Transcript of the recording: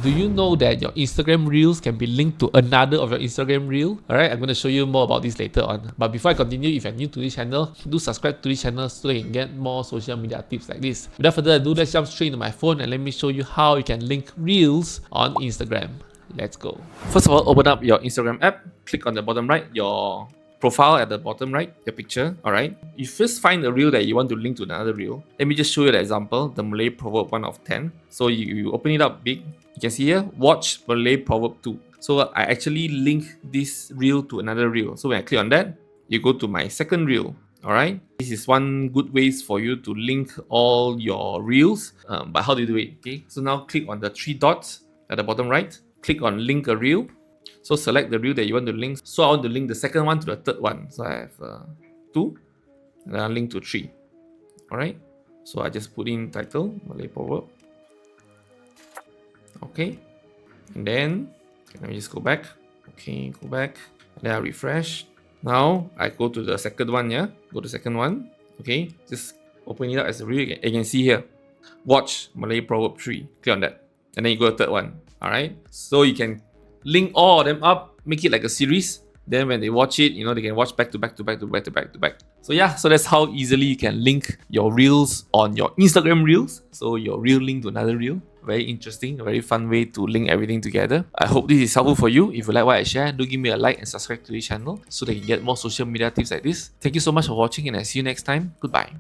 Do you know that your Instagram Reels can be linked to another of your Instagram Reel? Alright, I'm going to show you more about this later on. But before I continue, if you're new to this channel, do subscribe to this channel so you can get more social media tips like this. Without further ado, let's jump straight into my phone and let me show you how you can link Reels on Instagram. Let's go. First of all, open up your Instagram app. Click on the bottom right, your profile at the bottom right, your picture. Alright. You first find a reel that you want to link to another reel. Let me just show you the example, the Malay proverb 1 of 10. So you open it up big. You can see here, watch Malay proverb 2. So I actually link this reel to another reel. So when I click on that, you go to my second reel. Alright. This is one good ways for you to link all your reels. But how do you do it? Okay. So now click on the 3 dots at the bottom right. Click on link a reel. So select the reel that you want to link. So I want to link the second one to the third one. So I have 2, and then I'll link to 3. Alright. So I just put in title, Malay proverb. Okay. And then, let me just go back. Okay, go back. And then I refresh. Now I go to the second one, yeah? Go to the second one. Okay. Just open it up as a reel. You can see here. Watch Malay proverb 3. Click on that. And then you go to the third one. Alright. So you can link all of them up, make it like a series. Then when they watch it, they can watch back to back to back to back to back to back. So yeah, so that's how easily you can link your reels on your Instagram reels. So your reel link to another reel. Very interesting, a very fun way to link everything together. I hope this is helpful for you. If you like what I share, do give me a like and subscribe to this channel so that you can get more social media tips like this. Thank you so much for watching and I'll see you next time. Goodbye.